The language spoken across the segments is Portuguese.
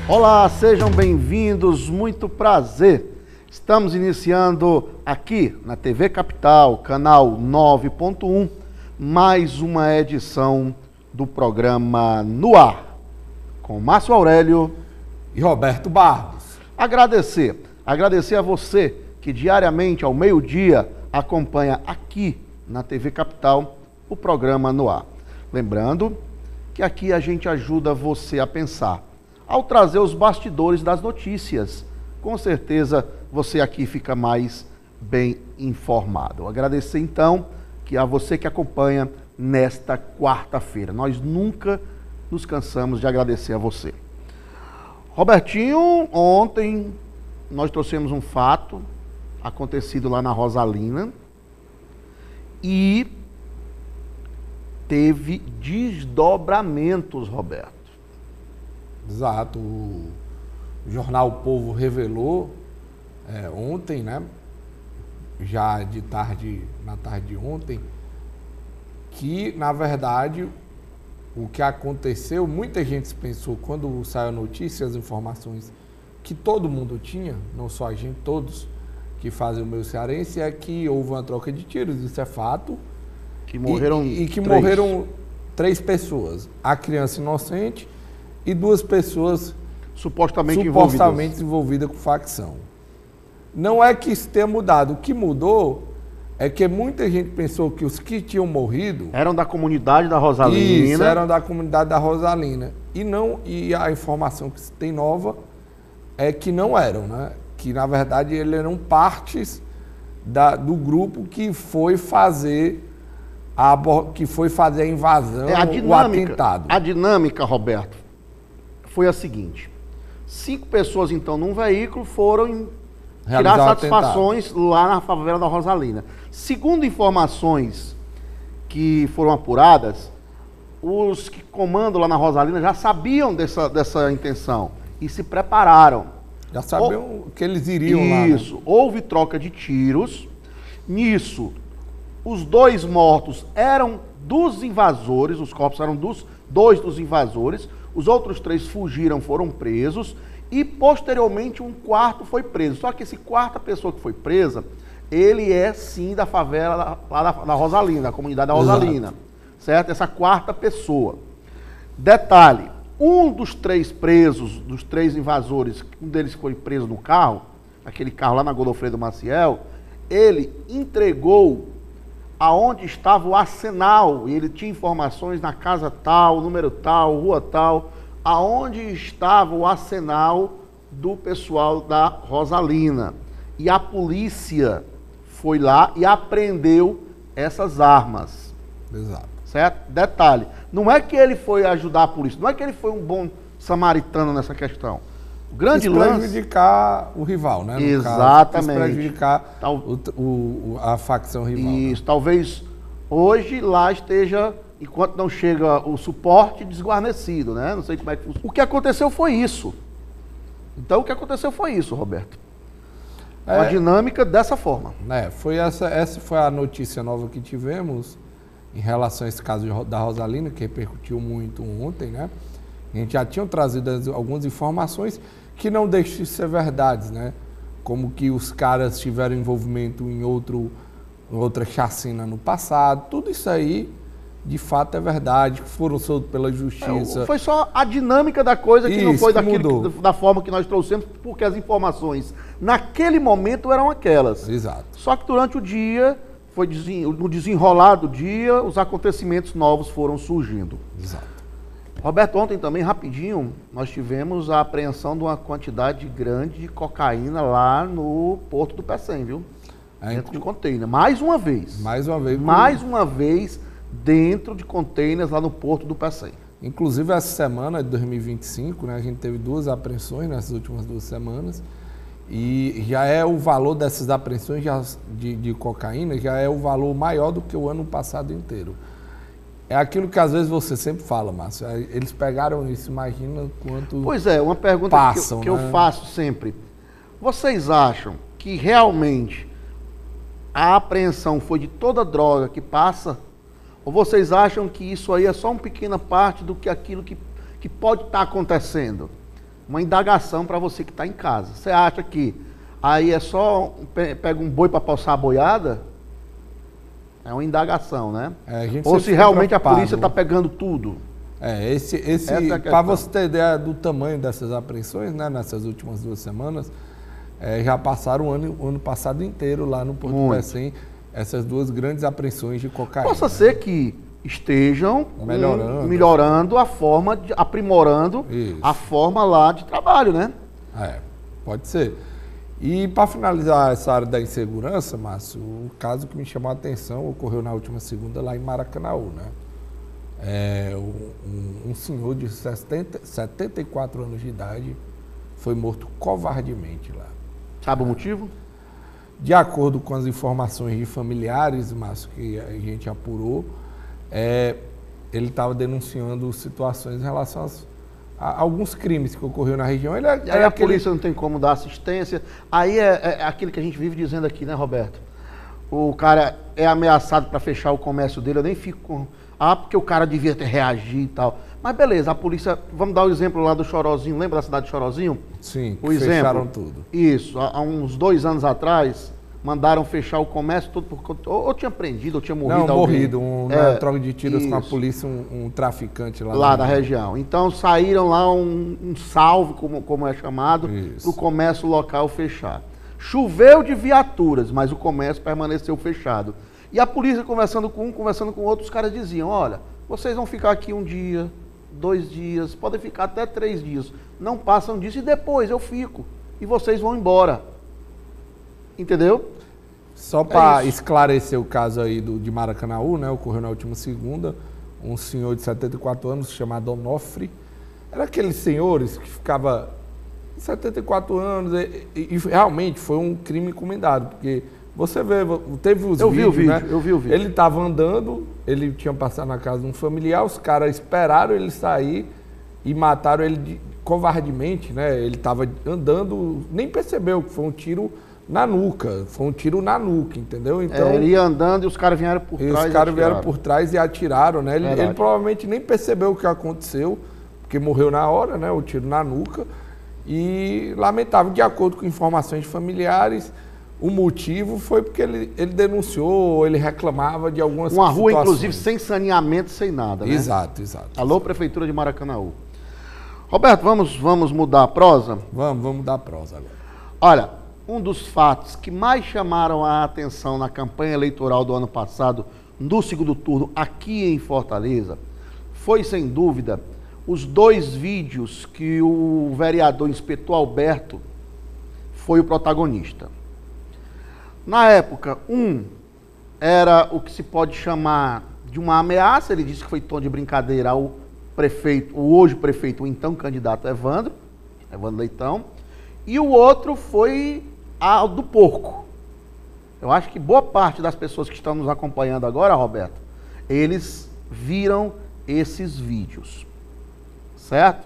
Olá, sejam bem-vindos, muito prazer. Estamos iniciando aqui na TV Capital, canal 9.1, mais uma edição do programa No Ar, com Márcio Aurélio e Roberto Barros. Agradecer a você que diariamente ao meio-dia acompanha aqui na TV Capital o programa No Ar. Lembrando que aqui a gente ajuda você a pensar, ao trazer os bastidores das notícias. Com certeza você aqui fica mais bem informado. Agradecer então que a você que acompanha nesta quarta-feira. Nós nunca nos cansamos de agradecer a você. Robertinho, ontem nós trouxemos um fato acontecido lá na Rosalina e teve desdobramentos, Roberto. Exato. O jornal O Povo revelou ontem, né? Já de tarde, na tarde de ontem, que na verdade o que aconteceu, muita gente pensou quando saiu a notícia, as informações que todo mundo tinha, não só a gente, todos que fazem o Meu Cearense, é que houve uma troca de tiros, isso é fato. Que morreram morreram 3 pessoas, a criança inocente e 2 pessoas supostamente envolvidas com facção. Não é que isso tenha mudado, o que mudou é que muita gente pensou que os que tinham morrido eram da comunidade da Rosalina. Isso, eram da comunidade da Rosalina. E a informação que se tem nova é que não eram, né? Que na verdade eles eram partes do grupo que foi fazer a invasão, o atentado. A dinâmica, Roberto, foi a seguinte: 5 pessoas então num veículo foram tirar satisfações lá na favela da Rosalina. Segundo informações que foram apuradas, os que comandam lá na Rosalina já sabiam dessa intenção e se prepararam. Já sabiam que eles iriam lá. Isso, né? Houve troca de tiros. Nisso, os 2 mortos eram dos invasores, os corpos eram dos 2 dos invasores, os outros 3 fugiram, foram presos, e posteriormente um 4º foi preso. Só que esse 4ª pessoa que foi presa, ele é sim da favela lá da Rosalina, da comunidade da Rosalina. Exato. Certo? Essa 4ª pessoa. Detalhe, um dos 3 presos, dos 3 invasores, um deles foi preso no carro, aquele carro lá na Godofredo Maciel, ele entregou aonde estava o arsenal, e ele tinha informações na casa tal, número tal, rua tal, aonde estava o arsenal do pessoal da Rosalina. E a polícia foi lá e apreendeu essas armas. Exato. Certo? Detalhe, não é que ele foi ajudar a polícia, não é que ele foi um bom samaritano nessa questão. O grande lance... prejudicar o rival, né? Exatamente. Prejudicar a facção rival. Isso, né? Talvez hoje lá esteja, enquanto não chega o suporte, desguarnecido, né? Não sei como é que funciona. O que aconteceu foi isso. Então, o que aconteceu foi isso, Roberto. A dinâmica dessa forma. Essa foi a notícia nova que tivemos em relação a esse caso da Rosalina, que repercutiu muito ontem, né? A gente já tinha trazido algumas informações que não deixam de ser verdades, né? Como que os caras tiveram envolvimento em outra chacina no passado. Tudo isso aí, de fato, é verdade. Foram soltos pela justiça. Foi só a dinâmica da coisa que não foi da forma que nós trouxemos, porque as informações naquele momento eram aquelas. Exato. Só que durante o dia, no desenrolar do dia, os acontecimentos novos foram surgindo. Exato. Roberto, ontem também, rapidinho, nós tivemos a apreensão de uma quantidade grande de cocaína lá no Porto do Pecém, viu? Dentro de container. Mais uma vez. Mais uma vez dentro de containers lá no Porto do Pecém. Inclusive, essa semana de 2025, né, a gente teve 2 apreensões nessas últimas 2 semanas. E já é o valor dessas apreensões de cocaína, já é o valor maior do que o ano passado inteiro. É aquilo que às vezes você sempre fala, Márcio. Eles pegaram isso, imagina quanto. Pois é, uma pergunta que eu faço sempre. Vocês acham que realmente a apreensão foi de toda a droga que passa? Ou vocês acham que isso aí é só uma pequena parte do que aquilo que pode estar acontecendo? uma indagação para você que está em casa. Você acha que aí é só pega um boi para passar a boiada? É uma indagação, né? Ou se realmente a polícia está pegando tudo? Para você ter ideia do tamanho dessas apreensões, né, nessas últimas 2 semanas, já passaram o ano passado inteiro lá no Porto do Pecém, essas 2 grandes apreensões de cocaína. Possa ser que estejam melhorando a forma, aprimorando a forma lá de trabalho, né? Pode ser. E para finalizar essa área da insegurança, Márcio, o caso que me chamou a atenção ocorreu na última segunda lá em Maracanaú, né? Um senhor de 74 anos de idade foi morto covardemente lá. Sabe o motivo? De acordo com as informações de familiares, Márcio, que a gente apurou, ele estava denunciando situações em relação a alguns crimes que ocorreram na região. E aí a polícia não tem como dar assistência. Aí é aquilo que a gente vive dizendo aqui, né, Roberto? O cara é ameaçado para fechar o comércio dele, eu nem fico com... porque o cara devia ter reagido e tal. Mas beleza, a polícia... Vamos dar o exemplo lá do Chorozinho. Lembra da cidade de Chorozinho? Sim, fecharam tudo. Isso. Há uns 2 anos atrás, mandaram fechar o comércio tudo por conta... Ou tinha prendido, ou tinha morrido alguém. Na troca de tiros com a polícia, um traficante lá da região. Então saíram lá um salve, como é chamado, para o comércio local fechar. Choveu de viaturas, mas o comércio permaneceu fechado. E a polícia conversando com um, conversando com outro, os caras diziam, olha, vocês vão ficar aqui 1 dia, 2 dias, podem ficar até 3 dias. Não passam disso e depois eu fico. E vocês vão embora. Entendeu? Só para esclarecer o caso aí de Maracanaú, né? Ocorreu na última segunda, um senhor de 74 anos chamado Onofre. Era aqueles senhores que ficava 74 anos e realmente foi um crime encomendado, porque você vê, teve os vídeos, né? Eu vi o vídeo. Ele estava andando, ele tinha passado na casa de um familiar, os caras esperaram ele sair e mataram ele covardemente, né? Ele estava andando, nem percebeu que foi um tiro na nuca, entendeu? Então, ele ia andando e os caras vieram por trás. Os caras vieram por trás e atiraram, né? Ele provavelmente nem percebeu o que aconteceu, porque morreu na hora, né? O tiro na nuca. E lamentável, de acordo com informações de familiares, o motivo foi porque ele denunciou, ele reclamava de algumas situações. Uma rua, inclusive, sem saneamento, sem nada, né? Exato. Alô, Prefeitura de Maracanaú. Roberto, vamos mudar a prosa? Vamos mudar a prosa agora. Olha, um dos fatos que mais chamaram a atenção na campanha eleitoral do ano passado, no segundo turno, aqui em Fortaleza, foi, sem dúvida, os 2 vídeos que o vereador Inspetor Alberto foi o protagonista. Na época, era o que se pode chamar de uma ameaça, ele disse que foi tom de brincadeira ao prefeito, o hoje prefeito, o então candidato Evandro Leitão, e o outro foi a do porco. Eu acho que boa parte das pessoas que estão nos acompanhando agora, Roberto, eles viram esses vídeos, certo?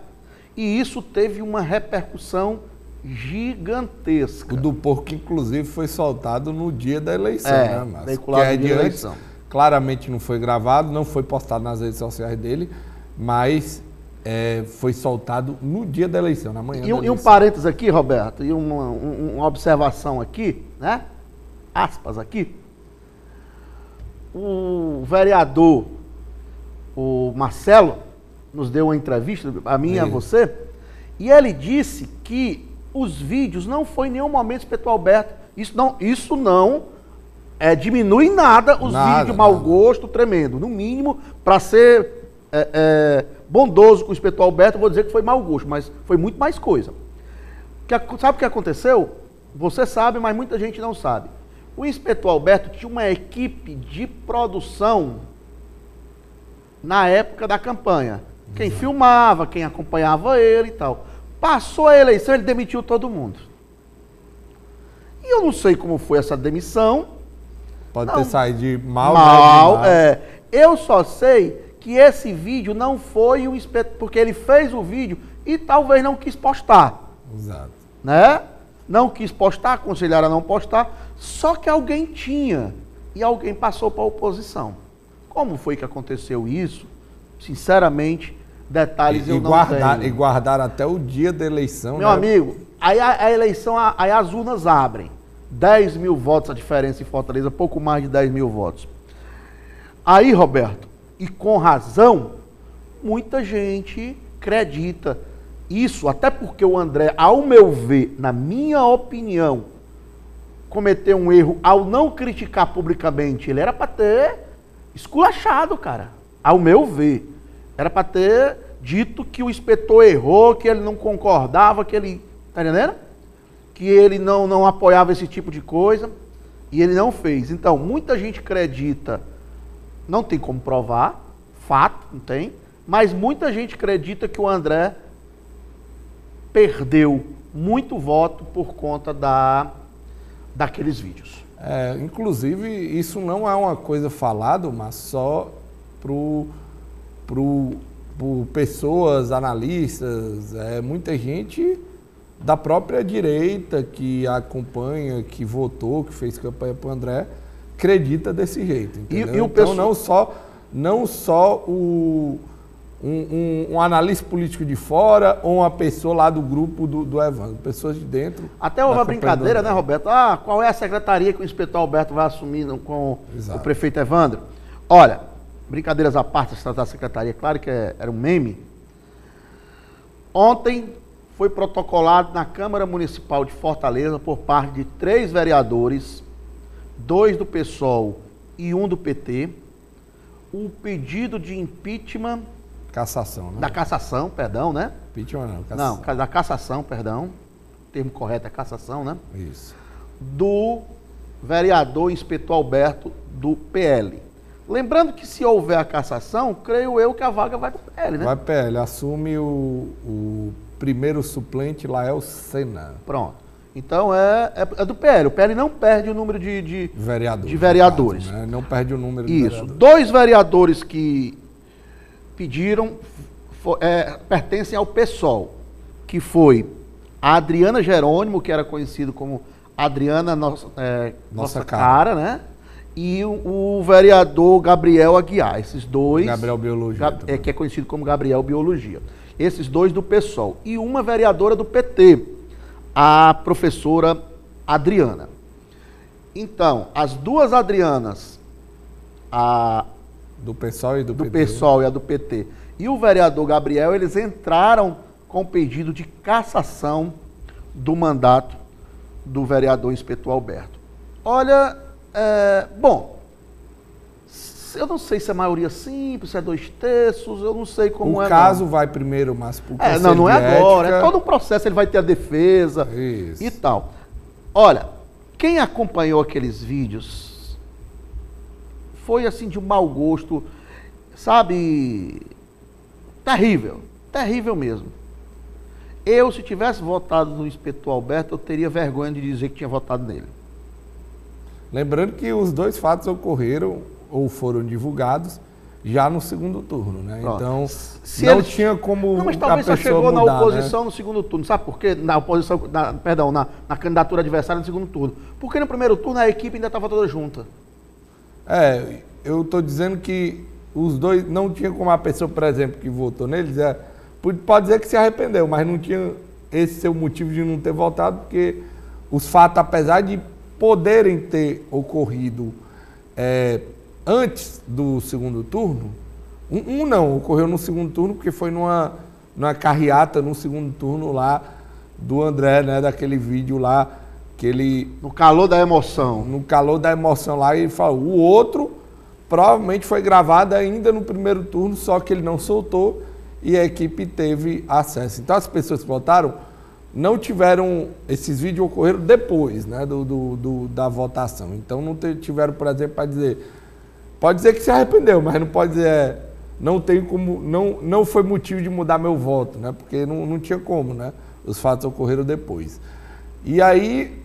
E isso teve uma repercussão gigantesca. O do porco, inclusive, foi soltado no dia da eleição, né, Márcio? Veiculado no dia da eleição. Claramente não foi gravado, não foi postado nas redes sociais dele, mas foi soltado no dia da eleição, na manhã da eleição. E um parênteses aqui, Roberto, e uma observação aqui, né? Aspas aqui. O vereador, o Marcelo, nos deu uma entrevista, a mim e a você, e ele disse que os vídeos não foi em nenhum momento Inspetor Alberto. Isso não diminui nada os vídeos de mau gosto tremendo. No mínimo, para ser bondoso com o Inspetor Alberto, eu vou dizer que foi mau gosto, mas foi muito mais coisa. Sabe o que aconteceu? Você sabe, mas muita gente não sabe. O Inspetor Alberto tinha uma equipe de produção na época da campanha. Quem filmava, quem acompanhava ele e tal. Passou a eleição, ele demitiu todo mundo. E eu não sei como foi essa demissão. Pode ter saído de mal. Eu só sei que esse vídeo não foi o inspetor, porque ele fez o vídeo e talvez não quis postar. Exato. Né? Não quis postar, aconselharam a não postar, só que alguém tinha e alguém passou para a oposição. Como foi que aconteceu isso? Sinceramente, detalhes eu não tenho. E guardar até o dia da eleição. Meu amigo, aí a eleição, aí as urnas abrem. 10 mil votos a diferença em Fortaleza, pouco mais de 10 mil votos. Aí, Roberto, e com razão, muita gente acredita isso, até porque o André, ao meu ver, na minha opinião, cometeu um erro ao não criticar publicamente. Ele era para ter esculachado, cara. Ao meu ver. Era para ter dito que o inspetor errou, que ele não concordava, que ele... Tá entendendo? Que ele não apoiava esse tipo de coisa. E ele não fez. Então, muita gente acredita, não tem como provar, fato, não tem, mas muita gente acredita que o André perdeu muito voto por conta daqueles vídeos. Inclusive, isso não é uma coisa falada, mas só por pessoas, analistas, muita gente da própria direita que acompanha, que votou, que fez campanha para o André, acredita desse jeito. Entendeu? E o então, pessoal... não só um analista político de fora ou uma pessoa lá do grupo do Evandro, pessoas de dentro. Até houve uma brincadeira, né, Roberto? Qual é a secretaria que o inspetor Alberto vai assumir com o prefeito Evandro? Olha, brincadeiras à parte, se tratar da secretaria, claro que era um meme. Ontem foi protocolado na Câmara Municipal de Fortaleza, por parte de 3 vereadores, 2 do PSOL e 1 do PT, o pedido de impeachment... Cassação, né? Da cassação, perdão, né? Impeachment não, cassação. Não, da cassação, perdão. O termo correto é cassação, né? Isso. Do vereador inspetor Alberto, do PL. Lembrando que se houver a cassação, creio eu que a vaga vai para o PL, né? Vai para o PL, assume o primeiro suplente, Lael Sena. Pronto. Então é do PL. O PL não perde o número de vereadores. Caso, né? Não perde o número de Isso. vereadores. 2 vereadores que pediram pertencem ao PSOL, que foi a Adriana Jerônimo, que era conhecido como Adriana Nossa Cara, né? E o vereador Gabriel Aguiar. Esses 2... Gabriel Biologia. Que é conhecido como Gabriel Biologia. Esses 2 do PSOL. E uma vereadora do PT, a professora Adriana. Então, as 2 Adrianas, do PSOL e do PT. PSOL e a do PT, e o vereador Gabriel, eles entraram com pedido de cassação do mandato do vereador inspetor Alberto. Olha, bom, eu não sei se é maioria simples, se é 2/3, eu não sei como o caso vai primeiro, mas por não é agora, é todo um processo, ele vai ter a defesa e tal. Olha, quem acompanhou aqueles vídeos foi assim de um mau gosto, sabe, terrível, terrível mesmo. Eu, se tivesse votado no inspetor Alberto, eu teria vergonha de dizer que tinha votado nele. Lembrando que os 2 fatos ocorreram ou foram divulgados já no segundo turno, né? Pronto. Então, se não ele... tinha como não, mas talvez só chegou mudar, na oposição, né? No segundo turno. Sabe por quê? Na oposição, na candidatura adversária no segundo turno. Porque no primeiro turno a equipe ainda estava toda junta. Eu estou dizendo que os 2, não tinha como a pessoa, por exemplo, que votou neles, pode dizer que se arrependeu, mas não tinha esse seu motivo de não ter votado, porque os fatos, apesar de poderem ter ocorrido antes do segundo turno, não ocorreu no segundo turno, porque foi numa carreata no segundo turno lá do André, né, daquele vídeo lá, que ele... No calor da emoção. No calor da emoção lá, ele falou. O outro provavelmente foi gravado ainda no primeiro turno, só que ele não soltou e a equipe teve acesso. Então as pessoas que votaram não tiveram... Esses vídeos ocorreram depois, né, da votação. Então não tiveram, por exemplo, para dizer... Pode dizer que se arrependeu, mas não pode dizer... Não tem como... Não foi motivo de mudar meu voto, né? Porque não tinha como, né? Os fatos ocorreram depois. E aí...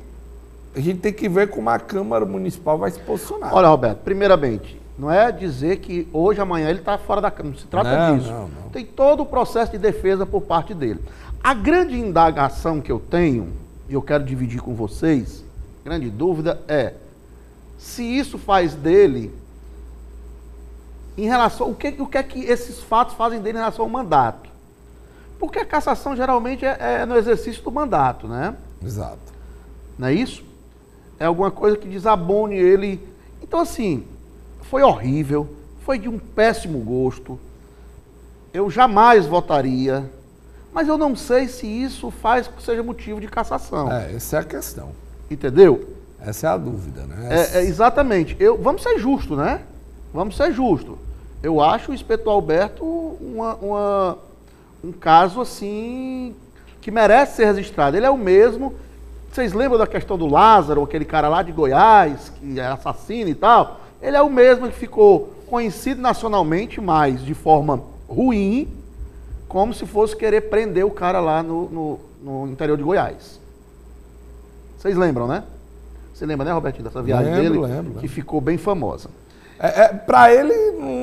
A gente tem que ver como a Câmara Municipal vai se posicionar. Olha, Roberto, primeiramente, não é dizer que hoje, amanhã, ele está fora da Câmara. Não se trata disso. Não. Tem todo o processo de defesa por parte dele. A grande indagação que eu tenho, e eu quero dividir com vocês, grande dúvida é se isso faz dele em relação... O que é que esses fatos fazem dele em relação ao mandato? Porque a cassação geralmente é no exercício do mandato, né? Exato. Não é isso? É alguma coisa que desabone ele. Então, assim, foi horrível, foi de um péssimo gosto. Eu jamais votaria, mas eu não sei se isso faz que seja motivo de cassação. Essa é a questão. Entendeu? Essa é a dúvida, né? Exatamente. Vamos ser justos, né? Vamos ser justos. Eu acho o inspetor Alberto um caso, assim, que merece ser registrado. Ele é o mesmo... Vocês lembram da questão do Lázaro, aquele cara lá de Goiás, que é assassino e tal? Ele é o mesmo que ficou conhecido nacionalmente, mas de forma ruim, como se fosse querer prender o cara lá no interior de Goiás. Vocês lembram, né? Você lembra, né, Robertinho, dessa viagem dele? Lembro. Que ficou bem famosa. Pra ele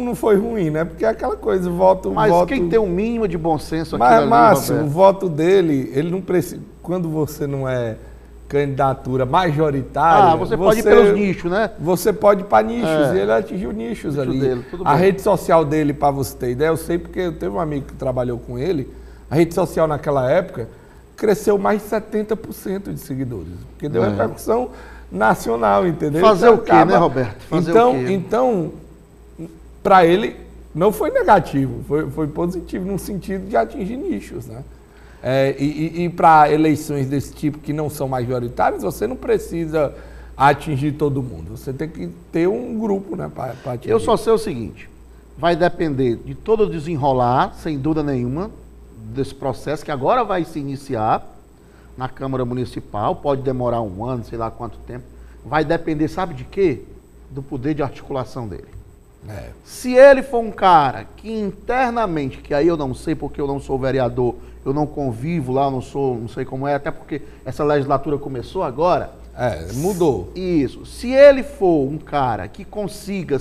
não foi ruim, né? Porque é aquela coisa, Mas quem tem um mínimo de bom senso aqui Mas, Márcio, o voto dele, ele não precisa... Quando você não é candidatura majoritária... você pode ir pelos nichos, né? Você pode ir para nichos, e ele atingiu nichos ali. Dele, a rede social dele, para você ter ideia, eu sei porque eu teve um amigo que trabalhou com ele, a rede social naquela época cresceu mais de 70% de seguidores, porque deu repercussão nacional, entendeu? Fazer o quê, né, Roberto? Então, para ele, não foi negativo, foi positivo no sentido de atingir nichos, né? E para eleições desse tipo que não são majoritárias, você não precisa atingir todo mundo. Você tem que ter um grupo, né, para atingir. Eu só sei o seguinte, vai depender de todo o desenrolar, sem dúvida nenhuma, desse processo que agora vai se iniciar na Câmara Municipal, pode demorar um ano, sei lá quanto tempo. Vai depender, sabe de quê? Do poder de articulação dele. Se ele for um cara que internamente, que aí eu não sei porque eu não sou vereador, eu não convivo lá, não sei como é, até porque essa legislatura começou agora. Mudou. Isso. Se ele for um cara que consiga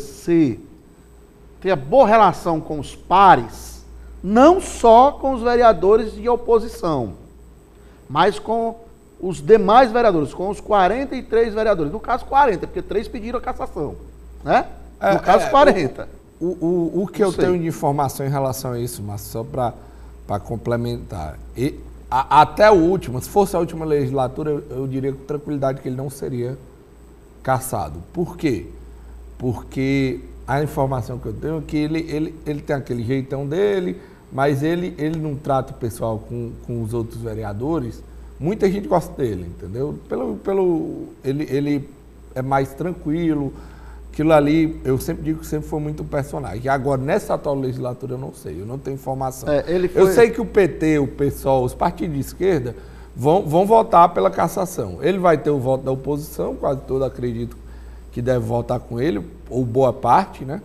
ter a boa relação com os pares, não só com os vereadores de oposição, mas com os demais vereadores, com os 43 vereadores. No caso, 40, porque 3 pediram a cassação, né? No caso, 40. O que eu tenho de informação em relação a isso, mas só para complementar. Até o último, se fosse a última legislatura, eu diria com tranquilidade que ele não seria cassado. Por quê? Porque a informação que eu tenho é que ele tem aquele jeitão dele, mas ele não trata o pessoal com os outros vereadores. Muita gente gosta dele, entendeu? Ele é mais tranquilo. Aquilo ali, eu sempre digo que sempre foi muito personagem. E agora, nessa atual legislatura, eu não sei, eu não tenho informação. Eu sei que o PT, o PSOL, os partidos de esquerda vão votar pela cassação. Ele vai ter o voto da oposição, quase todo acredito que deve votar com ele, ou boa parte, né?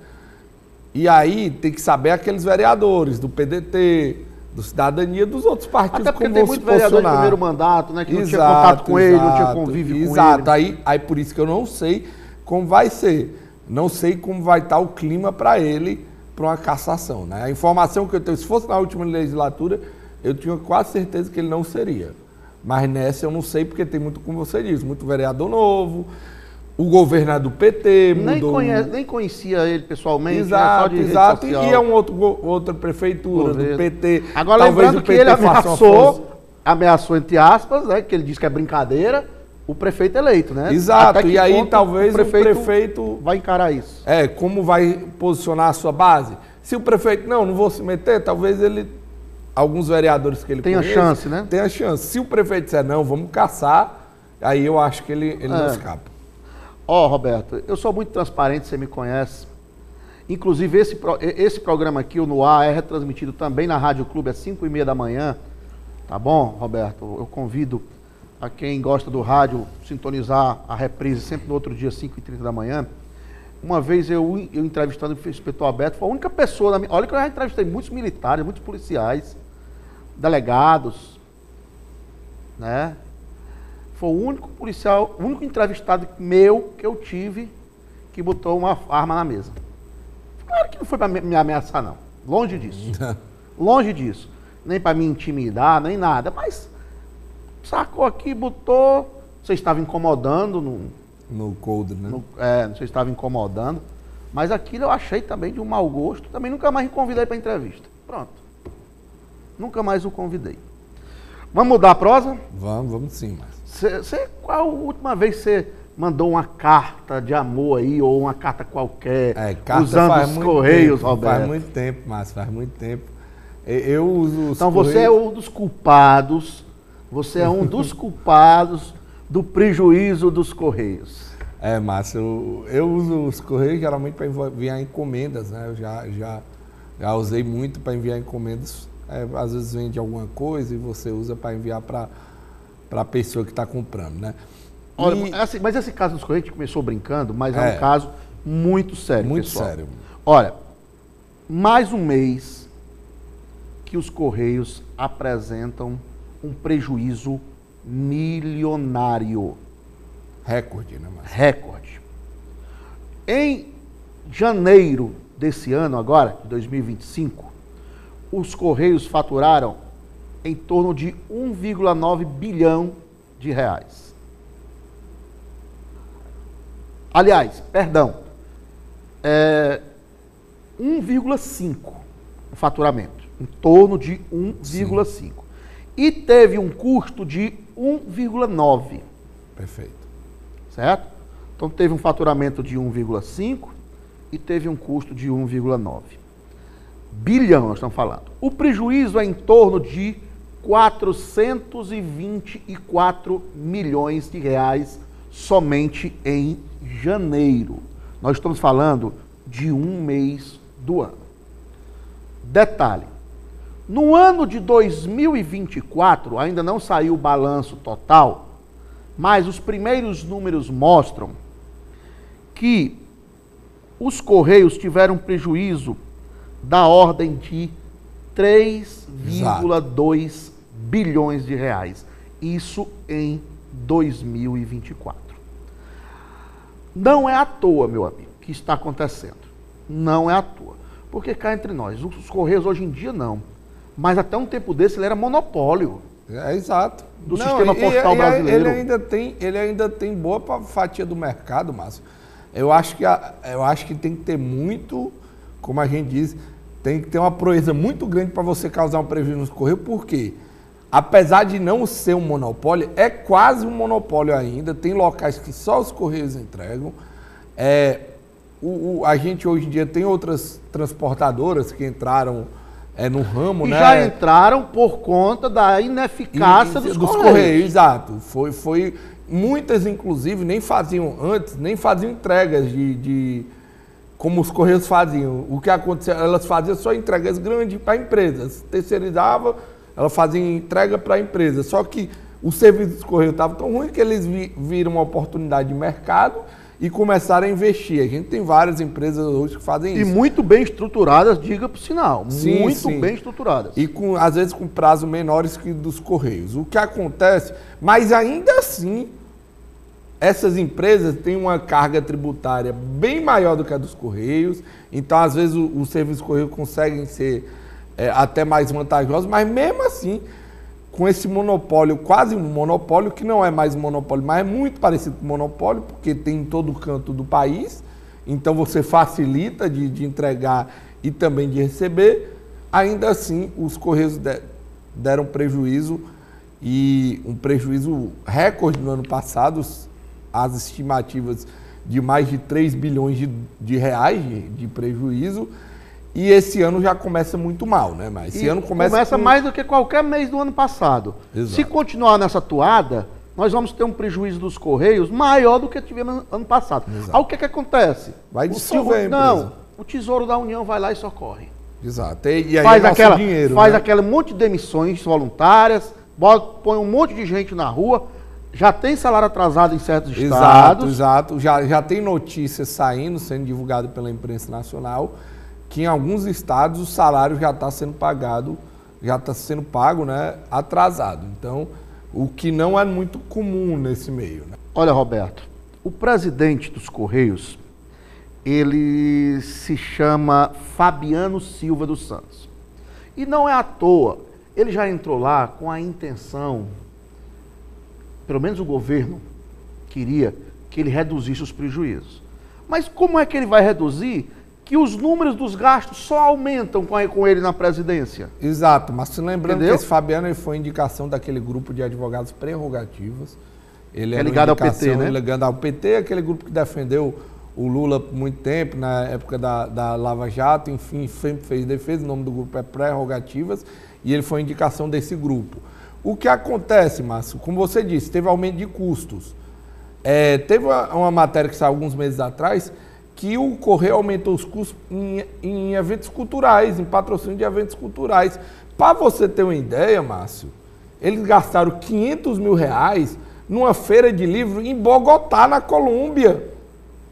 E aí tem que saber aqueles vereadores do PDT, do Cidadania, dos outros partidos. Até porque tem muito vereador de primeiro mandato, né? Que não tinha contato com ele, não tinha convívio com ele. Exato, aí por isso que eu não sei como vai ser. Não sei como vai estar o clima para ele, para uma cassação, né? A informação que eu tenho, se fosse na última legislatura, eu tinha quase certeza que ele não seria. Mas nessa eu não sei, porque tem muito, como você diz, muito vereador novo, o governador do PT mudou... Nem conhecia ele pessoalmente, exato, né? Só de exato, e é outra prefeitura do PT. Agora, lembrando que ele ameaçou, entre aspas, né? Que ele disse que é brincadeira, o prefeito eleito, né? Exato, e aí talvez o prefeito vai encarar isso. Como vai posicionar a sua base. Se o prefeito, não vou se meter, talvez alguns vereadores que ele tenha chance, né? Tenha chance. Se o prefeito disser, não, vamos caçar, aí eu acho que ele não escapa. Roberto, eu sou muito transparente, você me conhece. Inclusive, esse programa aqui, o No Ar, é retransmitido também na Rádio Clube às 5h30 da manhã. Tá bom, Roberto? Eu convido a quem gosta do rádio sintonizar a reprise sempre no outro dia, 5h30 da manhã. Uma vez eu entrevistando o inspetor Alberto, foi a única pessoa... Olha que eu já entrevistei muitos militares, muitos policiais, delegados, né? Foi o único policial, o único entrevistado meu que eu tive que botou uma arma na mesa. Claro que não foi para me ameaçar, não. Longe disso. Longe disso. Nem para me intimidar, nem nada. Mas sacou aqui, botou... Você estava incomodando no coldre, né? Você estava incomodando. Mas aquilo eu achei também de um mau gosto. Também nunca mais me convidei para entrevista. Pronto. Nunca mais o convidei. Vamos mudar a prosa? Vamos sim, Márcio. Qual a última vez que você mandou uma carta de amor aí, ou uma carta qualquer, usando os Correios, Roberto? Faz muito tempo, Márcio, faz muito tempo. Eu uso os Então Correios... você é um dos culpados, do prejuízo dos Correios. Márcio, eu uso os Correios geralmente para enviar encomendas, né? Eu já usei muito para enviar encomendas. Às vezes vende alguma coisa e você usa para enviar para a pessoa que está comprando, né? Olha, assim, mas esse caso dos Correios, a gente começou brincando, mas é um caso muito sério, muito pessoal. Sério. Olha, mais um mês que os Correios apresentam um prejuízo milionário. Recorde, né, Márcio? Recorde. Em janeiro desse ano agora, de 2025, os Correios faturaram em torno de 1,9 bilhão de reais. Aliás, perdão, 1,5 o faturamento, em torno de 1,5. E teve um custo de 1,9. Perfeito. Certo? Então teve um faturamento de 1,5 e teve um custo de 1,9. Bilhão, nós estamos falando. O prejuízo é em torno de 424 milhões de reais somente em janeiro. Nós estamos falando de um mês do ano. Detalhe, no ano de 2024, ainda não saiu o balanço total, mas os primeiros números mostram que os Correios tiveram prejuízo da ordem de 3,2 bilhões de reais. Isso em 2024. Não é à toa, meu amigo, que está acontecendo. Não é à toa. Porque cá entre nós, os Correios hoje em dia não. Mas até um tempo desse ele era monopólio. Exato. Do sistema postal brasileiro. Ele ainda tem boa fatia do mercado, Márcio. Eu acho que tem que ter muito, como a gente diz, tem que ter uma proeza muito grande para você causar um prejuízo nos Correios, porque apesar de não ser um monopólio, é quase um monopólio ainda. Tem locais que só os Correios entregam. A gente hoje em dia tem outras transportadoras que entraram no ramo, né? Já entraram por conta da ineficácia dos Correios. Exato. Foi muitas, inclusive, nem faziam entregas como os Correios faziam. O que acontecia, elas faziam só entregas grandes para empresas. Terceirizava, ela fazia entrega para empresas. Só que o serviço dos Correios estava tão ruim que eles viram uma oportunidade de mercado e começaram a investir. A gente tem várias empresas hoje que fazem isso. E muito bem estruturadas, diga por sinal. Sim, muito bem estruturadas. E às vezes com prazos menores que dos Correios. O que acontece, mas ainda assim, essas empresas têm uma carga tributária bem maior do que a dos Correios. Então, às vezes, os serviços do Correio conseguem ser até mais vantajosos, mas mesmo assim, com esse monopólio, quase um monopólio, que não é mais um monopólio, mas é muito parecido com um monopólio, porque tem em todo canto do país, então você facilita de entregar e também de receber. Ainda assim, os Correios deram prejuízo, e um prejuízo recorde no ano passado, as estimativas de mais de 3 bilhões de reais de prejuízo. E esse ano já começa muito mal, né? Mas esse ano começa mais do que qualquer mês do ano passado. Exato. Se continuar nessa toada, nós vamos ter um prejuízo dos Correios maior do que tivemos ano passado. Exato. Aí o que acontece? Vai dissolver a empresa. Não, o Tesouro da União vai lá e socorre. Exato. E aí faz dinheiro, faz né? aquele monte de demissões voluntárias, põe um monte de gente na rua, já tem salário atrasado em certos estados. Exato. Já tem notícias sendo divulgadas pela imprensa nacional, que em alguns estados o salário já está sendo pago, né, atrasado. Então, o que não é muito comum nesse meio, né? Olha, Roberto, o presidente dos Correios, ele se chama Fabiano Silva dos Santos. E não é à toa, ele já entrou lá com a intenção, pelo menos o governo queria que ele reduzisse os prejuízos. Mas como é que ele vai reduzir que os números dos gastos só aumentam com ele na presidência? Exato, mas lembrando Entendeu? que esse Fabiano ele foi indicação daquele grupo de advogados prerrogativas. Ele É ligado ao PT, né? Ligado ao PT, aquele grupo que defendeu o Lula por muito tempo, na época da Lava Jato, enfim, sempre fez defesa, o nome do grupo é Prerrogativas, e ele foi indicação desse grupo. O que acontece, Márcio, como você disse, teve aumento de custos. Teve uma matéria que saiu alguns meses atrás, que o Correio aumentou os custos em eventos culturais, em patrocínio de eventos culturais. Para você ter uma ideia, Márcio, eles gastaram R$500 mil numa feira de livro em Bogotá, na Colômbia.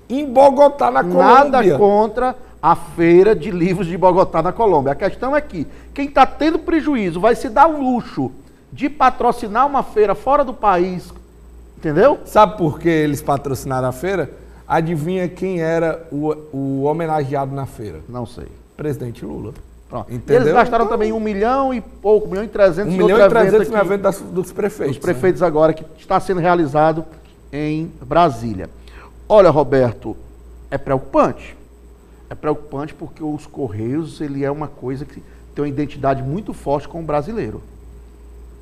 Em Bogotá, na Colômbia. Nada contra a feira de livros de Bogotá, na Colômbia. A questão é que quem está tendo prejuízo vai se dar o luxo de patrocinar uma feira fora do país, entendeu? Sabe por que eles patrocinaram a feira? Adivinha quem era o homenageado na feira? Não sei. Presidente Lula. Pronto. Entendeu? Eles gastaram também 1 milhão e pouco, 1 milhão e 300 1 milhão e 300 no evento dos prefeitos. Os prefeitos agora, que está sendo realizado em Brasília. Olha, Roberto, é preocupante. É preocupante porque os Correios, ele é uma coisa que tem uma identidade muito forte com o brasileiro.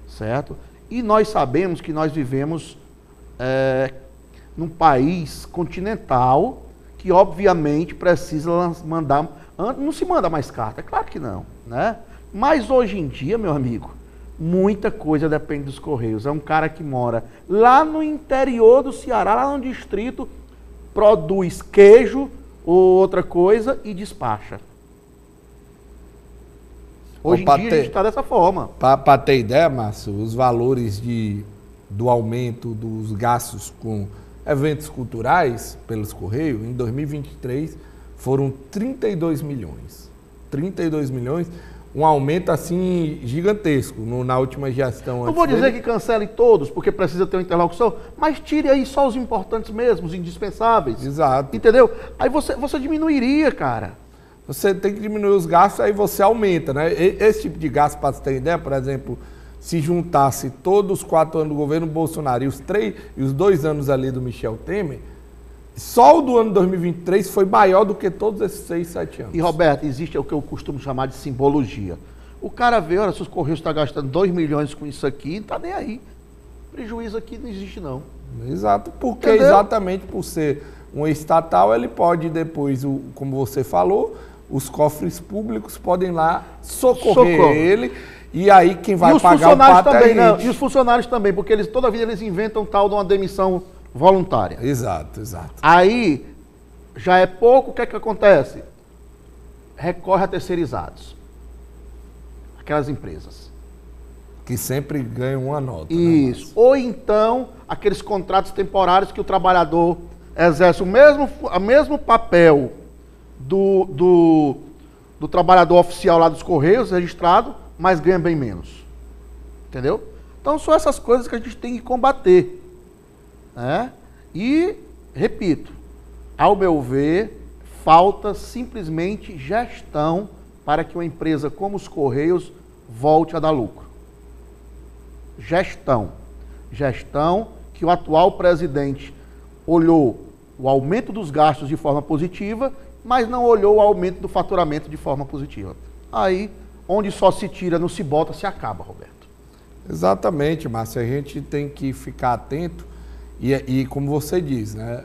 Certo? E nós sabemos que nós vivemos num país continental que, obviamente, precisa mandar... Não se manda mais carta, é claro que não, né? Mas hoje em dia, meu amigo, muita coisa depende dos Correios. É um cara que mora lá no interior do Ceará, lá no distrito, produz queijo ou outra coisa e despacha. Hoje em dia a gente está dessa forma. Para ter ideia, Márcio, os valores do aumento dos gastos com eventos culturais pelos Correios, em 2023, foram 32 milhões. 32 milhões, um aumento assim gigantesco na última gestão. Não vou dizer que cancele todos, porque precisa ter uma interlocução, mas tire aí só os importantes mesmo, os indispensáveis. Exato. Entendeu? Aí você diminuiria, cara. Você tem que diminuir os gastos, aí você aumenta, né? Esse tipo de gasto, para você ter ideia, por exemplo, se juntasse todos os 4 anos do governo Bolsonaro e os 2 anos ali do Michel Temer, só o do ano 2023 foi maior do que todos esses 6, 7 anos. E, Roberto, existe o que eu costumo chamar de simbologia. O cara vê, olha, se os Correios estão gastando 2 milhões com isso aqui, não está nem aí. Prejuízo aqui não existe, não. Exato, porque entendeu? Exatamente por ser um estatal, ele pode depois, como você falou, os cofres públicos podem lá socorrer ele, e aí quem vai pagar o pato é a gente. Não, e os funcionários também, porque toda vida eles inventam tal de uma demissão voluntária. Exato, exato. Aí, já é pouco, o que é que acontece? Recorre a terceirizados. Aquelas empresas. Que sempre ganham uma nota. Isso. Né, ou então, aqueles contratos temporários que o trabalhador exerce o mesmo papel do trabalhador oficial lá dos Correios, registrado, mas ganha bem menos. Entendeu? Então, são essas coisas que a gente tem que combater. Né? E, repito, ao meu ver, falta simplesmente gestão para que uma empresa como os Correios volte a dar lucro. Gestão. Gestão que o atual presidente olhou o aumento dos gastos de forma positiva, mas não olhou o aumento do faturamento de forma positiva. Aí, onde só se tira, não se bota, se acaba, Roberto. Exatamente, Márcio. A gente tem que ficar atento e como você diz, né?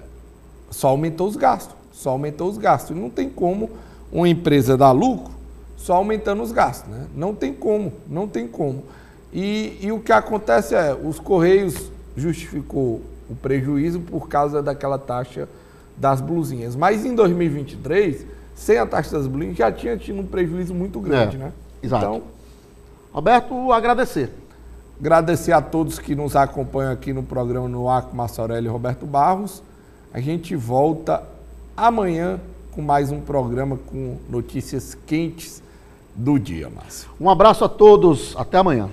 Só aumentou os gastos. Só aumentou os gastos. E não tem como uma empresa dar lucro só aumentando os gastos, né? Não tem como, não tem como. E o que acontece é, os Correios justificou o prejuízo por causa daquela taxa das blusinhas. Mas em 2023, sem a taxa das blusinhas, já tinha tido um prejuízo muito grande, né? Exato. Então, Roberto, agradecer. Agradecer a todos que nos acompanham aqui no programa no ar com Márcio Aurélio e Roberto Barros. A gente volta amanhã com mais um programa com notícias quentes do dia, Márcio. Um abraço a todos, até amanhã.